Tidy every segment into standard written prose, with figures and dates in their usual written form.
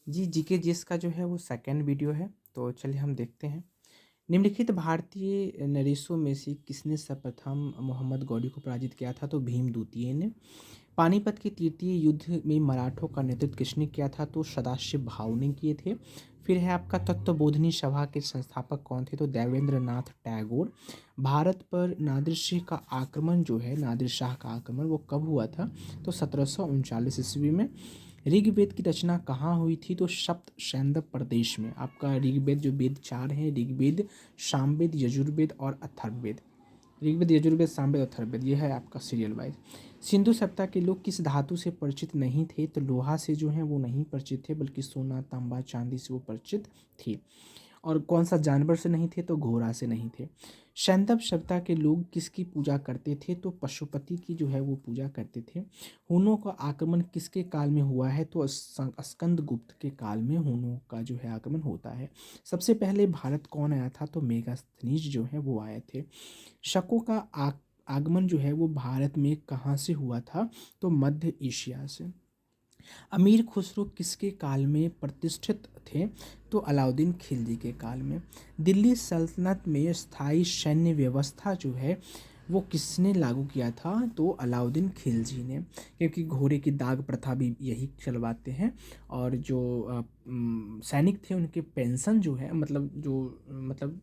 जी, GK GS का जो है वो सेकंड वीडियो है, तो चलिए हम देखते हैं। निम्नलिखित भारतीय नरेशों में से किसने सर्वप्रथम मोहम्मद गौरी को पराजित किया था? तो भीम द्वितीय ने। पानीपत के तृतीय युद्ध में मराठों का नेतृत्व किसने किया था? तो सदाशिव भाऊ ने किए थे। फिर है आपका तत्वबोधिनी सभा के संस्थापक कौन थे? तो देवेंद्र नाथ टैगोर। भारत पर नादिर शाह का आक्रमण वो कब हुआ था? तो 1739 ईस्वी में। ऋग्वेद की रचना कहाँ हुई थी? तो सप्त सैंदव प्रदेश में। आपका ऋग्वेद जो वेद चार हैं, ऋग्वेद, सामवेद, यजुर्वेद और अथर्ववेद। ऋग्वेद, यजुर्वेद, सामवेद, अथर्ववेद, ये है आपका सीरियल वाइज। सिंधु सभ्यता के लोग किस धातु से परिचित नहीं थे? तो लोहा से जो है वो नहीं परिचित थे, बल्कि सोना, तांबा, चांदी से वो परिचित थे। और कौन सा जानवर से नहीं थे? तो घोड़ा से नहीं थे। सैंधव सभ्यता के लोग किसकी पूजा करते थे? तो पशुपति की जो है वो पूजा करते थे। हुनों का आक्रमण किसके काल में हुआ है? तो स्कंदगुप्त के काल में हुनों का जो है आक्रमण होता है। सबसे पहले भारत कौन आया था? तो मेगास्थनीज जो है वो आए थे। शकों का आगमन जो है वो भारत में कहाँ से हुआ था? तो मध्य एशिया से। अमीर खुसरो किसके काल में प्रतिष्ठित थे? तो अलाउद्दीन खिलजी के काल में। दिल्ली सल्तनत में स्थायी सैन्य व्यवस्था जो है वो किसने लागू किया था? तो अलाउद्दीन खिलजी ने, क्योंकि घोड़े की दाग प्रथा भी यही चलवाते हैं। और जो सैनिक थे उनके पेंशन जो है मतलब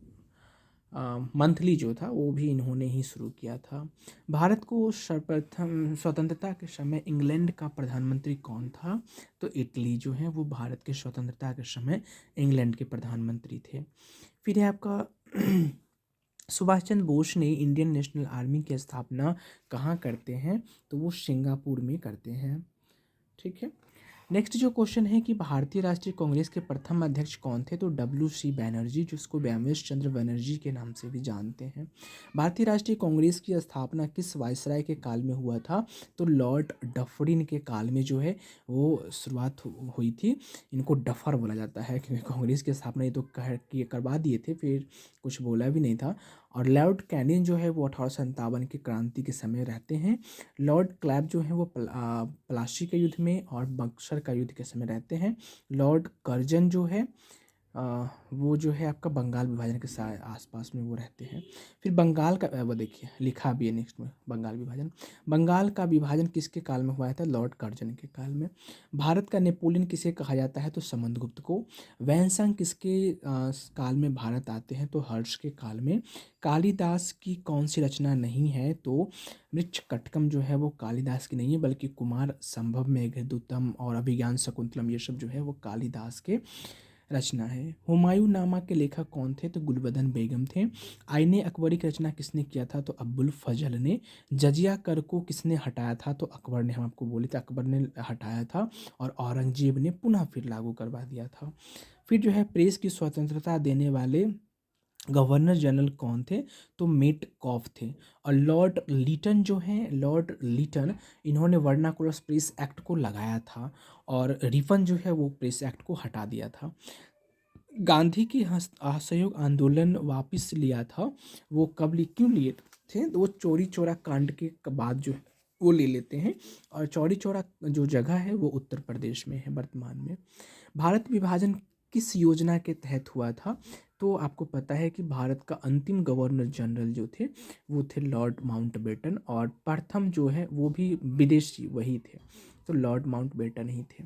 मंथली जो था वो भी इन्होंने ही शुरू किया था। भारत को सर्वप्रथम स्वतंत्रता के समय इंग्लैंड का प्रधानमंत्री कौन था? तो इटली जो है वो भारत के स्वतंत्रता के समय इंग्लैंड के प्रधानमंत्री थे। फिर है आपका सुभाष चंद्र बोस ने इंडियन नेशनल आर्मी की स्थापना कहाँ करते हैं? तो वो सिंगापुर में करते हैं। ठीक है। नेक्स्ट जो क्वेश्चन है कि भारतीय राष्ट्रीय कांग्रेस के प्रथम अध्यक्ष कौन थे? तो डब्ल्यू सी बैनर्जी, जिसको व्योमेश चंद्र बनर्जी के नाम से भी जानते हैं। भारतीय राष्ट्रीय कांग्रेस की स्थापना किस वायसराय के काल में हुआ था? तो लॉर्ड डफरिन के काल में जो है वो शुरुआत हुई थी। इनको डफर बोला जाता है क्योंकि कांग्रेस की स्थापना ये तो करवा दिए थे, फिर कुछ बोला भी नहीं था। और लॉर्ड कैनिंग जो है वो 1857 की क्रांति के समय रहते हैं। लॉर्ड क्लैब जो है वो प्लासी के युद्ध में और बक्सर का युद्ध के समय रहते हैं। लॉर्ड कर्जन जो है वो जो है आपका बंगाल विभाजन के आसपास में वो रहते हैं। फिर बंगाल का वो देखिए लिखा भी है नेक्स्ट में, बंगाल विभाजन। बंगाल का विभाजन किसके काल में हुआ था? लॉर्ड कर्जन के काल में। भारत का नेपोलियन किसे कहा जाता है? तो समंतगुप्त को। वैनसंग किसके काल में भारत आते हैं? तो हर्ष के काल में। कालिदास की कौन सी रचना नहीं है? तो मृच्छकटिकम जो है वो कालिदास की नहीं है, बल्कि कुमार संभव, मेघदूतम और अभिज्ञान शकुंतलम, ये सब जो है वो कालिदास के रचना है। हुमायूं नामा के लेखक कौन थे? तो गुलबदन बेगम थे। आईने अकबरी की रचना किसने किया था? तो अब्बुल फजल ने। जजिया कर को किसने हटाया था? तो अकबर ने, हम आपको बोले थे अकबर ने हटाया था और औरंगजेब ने पुनः फिर लागू करवा दिया था। फिर जो है प्रेस की स्वतंत्रता देने वाले गवर्नर जनरल कौन थे? तो मेट कॉफ थे। और लॉर्ड लीटन जो हैं, लॉर्ड लीटन, इन्होंने वर्नाकुलर प्रेस एक्ट को लगाया था और रिफन जो है वो प्रेस एक्ट को हटा दिया था। गांधी की असहयोग आंदोलन वापस लिया था, वो क्यों लिए थे? तो वो चौरी चौरा कांड के बाद जो है वो ले लेते हैं। और चौरी चौरा जो जगह है वो उत्तर प्रदेश में है वर्तमान में। भारत विभाजन किस योजना के तहत हुआ था? तो आपको पता है कि भारत का अंतिम गवर्नर जनरल जो थे वो थे लॉर्ड माउंटबेटन, और प्रथम जो है वो भी विदेशी वही थे, तो लॉर्ड माउंटबेटन ही थे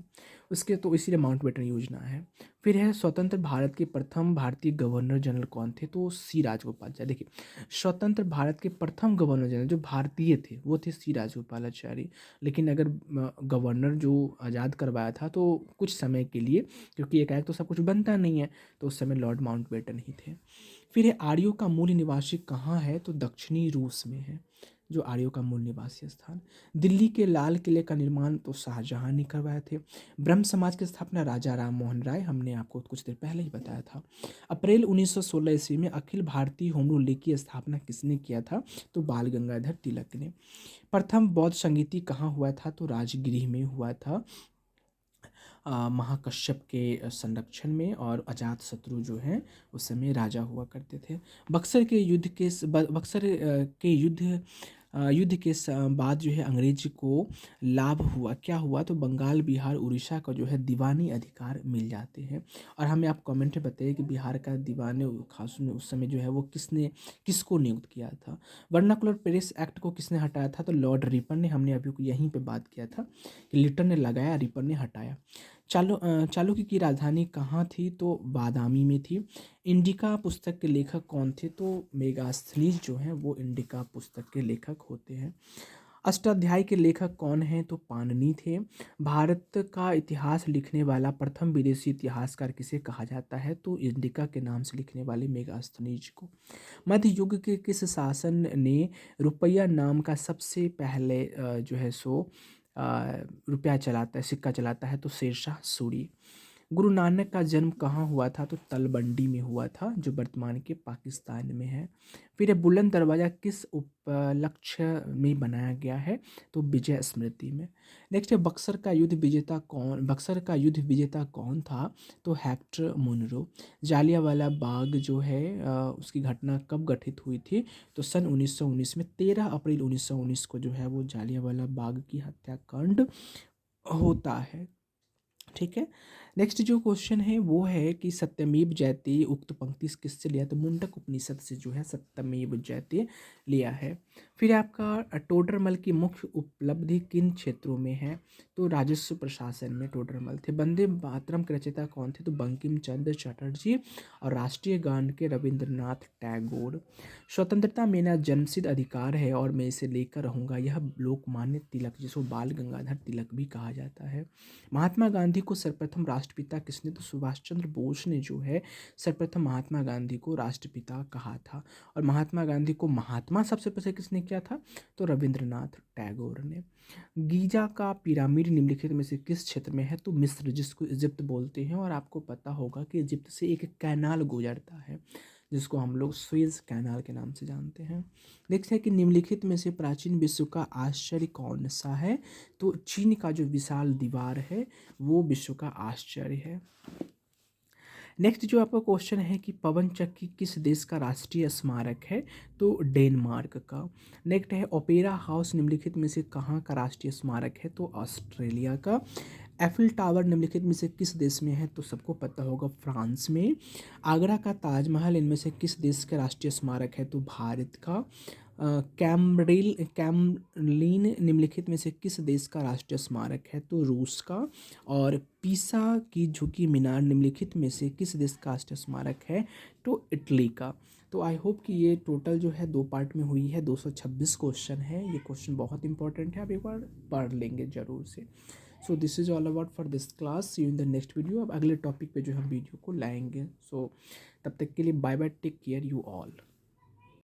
उसके, तो इसीलिए माउंटबेटन योजना है। फिर है स्वतंत्र भारत के प्रथम भारतीय गवर्नर जनरल कौन थे? तो सी राजगोपालाचारी। देखिए, स्वतंत्र भारत के प्रथम गवर्नर जनरल जो भारतीय थे वो थे सी राजगोपालाचारी। लेकिन अगर गवर्नर जो आज़ाद करवाया था तो कुछ समय के लिए, क्योंकि एकाएक तो सब कुछ बनता नहीं है, तो उस समय लॉर्ड माउंटबेटन ही थे। फिर है आर्यों का मूल निवासी कहाँ है? तो दक्षिणी रूस में है जो आर्यों का मूल निवासी स्थान। दिल्ली के लाल किले का निर्माण तो शाहजहां ने करवाए थे। ब्रह्म समाज की स्थापना राजा राम मोहन राय, हमने आपको कुछ देर पहले ही बताया था। अप्रैल 1916 ईस्वी में Akhil Bharatiya home rule league की स्थापना किसने किया था? तो बाल गंगाधर तिलक ने। प्रथम बौद्ध संगीति कहाँ हुआ था? तो राजगृह में हुआ था, महाकश्यप के संरक्षण में, और अजात शत्रु जो हैं उस समय राजा हुआ करते थे। बक्सर के युद्ध युद्ध के बाद जो है अंग्रेज को लाभ हुआ, क्या हुआ, तो बंगाल, बिहार, उड़ीसा का जो है दीवानी अधिकार मिल जाते हैं। और हमें आप कमेंट में बताइए कि बिहार का दीवाने खास में उस समय जो है वो किसको नियुक्त किया था। वर्नाकुलर प्रेस एक्ट को किसने हटाया था, तो लॉर्ड रिपन ने। हमने अभी यहीं पे बात किया था कि लिटन ने लगाया, रिपन ने हटाया। चालुक्य की राजधानी कहाँ थी, तो बादामी में थी। इंडिका पुस्तक के लेखक कौन थे, तो मेगास्थनीज जो हैं वो इंडिका पुस्तक के लेखक होते हैं। अष्टाध्यायी के लेखक कौन हैं, तो पाणिनि थे। भारत का इतिहास लिखने वाला प्रथम विदेशी इतिहासकार किसे कहा जाता है, तो इंडिका के नाम से लिखने वाले मेगास्थनीज को। मध्य युग के किस शासन ने रुपया नाम का सबसे पहले जो है सो रुपया चलाता है, सिक्का चलाता है, तो शेरशाह सूरी। गुरु नानक का जन्म कहाँ हुआ था, तो तलबंडी में हुआ था, जो वर्तमान के पाकिस्तान में है। फिर ये बुलंद दरवाज़ा किस उपलक्ष्य में बनाया गया है, तो विजय स्मृति में। नेक्स्ट है बक्सर का युद्ध विजेता कौन था, तो हेक्टर मुनरो। जालियांवाला बाग जो है उसकी घटना कब घटित हुई थी, तो सन 1919 में 13 अप्रैल 1919 को जो है वो जालियांवाला बाग की हत्याकांड होता है। ठीक है। नेक्स्ट जो क्वेश्चन है वो है कि सत्यमेव जयते उक्त पंक्ति किससे लिया, तो मुंडक उपनिषद से जो है सत्यमेव जयते लिया है। फिर आपका टोडरमल की मुख्य उपलब्धि किन क्षेत्रों में है, तो राजस्व प्रशासन में टोडरमल थे। वंदे मातरम के रचयिता कौन थे, तो बंकिम चंद्र चटर्जी। और राष्ट्रीय गान के रविंद्रनाथ टैगोर। स्वतंत्रता मेरा जन्मसिद्ध अधिकार है और मैं इसे लेकर रहूँगा, यह लोकमान्य तिलक, जिसको बाल गंगाधर तिलक भी कहा जाता है। महात्मा गांधी को सर्वप्रथम राष्ट्रपिता किसने, तो सुभाष चंद्र बोस ने जो है सर्वप्रथम महात्मा गांधी को राष्ट्रपिता कहा था। और महात्मा गांधी को महात्मा सबसे पहले किसने किया था, तो रविंद्रनाथ टैगोर ने। गीजा का पिरामिड निम्नलिखित में से किस क्षेत्र में है, तो मिस्र, जिसको इजिप्ट बोलते हैं। और आपको पता होगा कि इजिप्ट से एक कैनाल गुजरता है जिसको हम लोग स्वेज कैनाल के नाम से जानते हैं। नेक्स्ट है कि निम्नलिखित में से प्राचीन विश्व का आश्चर्य कौन सा है, तो चीन का जो विशाल दीवार है वो विश्व का आश्चर्य है। नेक्स्ट जो आपका क्वेश्चन है कि पवन चक्की किस देश का राष्ट्रीय स्मारक है, तो डेनमार्क का। नेक्स्ट है ओपेरा हाउस निम्नलिखित में से कहाँ का राष्ट्रीय स्मारक है, तो ऑस्ट्रेलिया का। एफिल टावर निम्नलिखित में से किस देश में है, तो सबको पता होगा फ्रांस में। आगरा का ताजमहल इनमें से किस देश का राष्ट्रीय स्मारक है, तो भारत का। कैमलिन निम्नलिखित में से किस देश का राष्ट्रीय स्मारक है, तो रूस का। और पीसा की झुकी मीनार निम्नलिखित में से किस देश का राष्ट्रीय स्मारक है, तो इटली का। तो आई होप कि ये टोटल जो है 2 पार्ट में हुई है, 226 क्वेश्चन है। ये क्वेश्चन बहुत इंपॉर्टेंट है, आप एक बार पढ़ लेंगे ज़रूर से। So this is all about for this class, see you in the next video. अब अगले टॉपिक पे जो हम वीडियो को लाएंगे। सो तब तक के लिए bye bye, take care you all.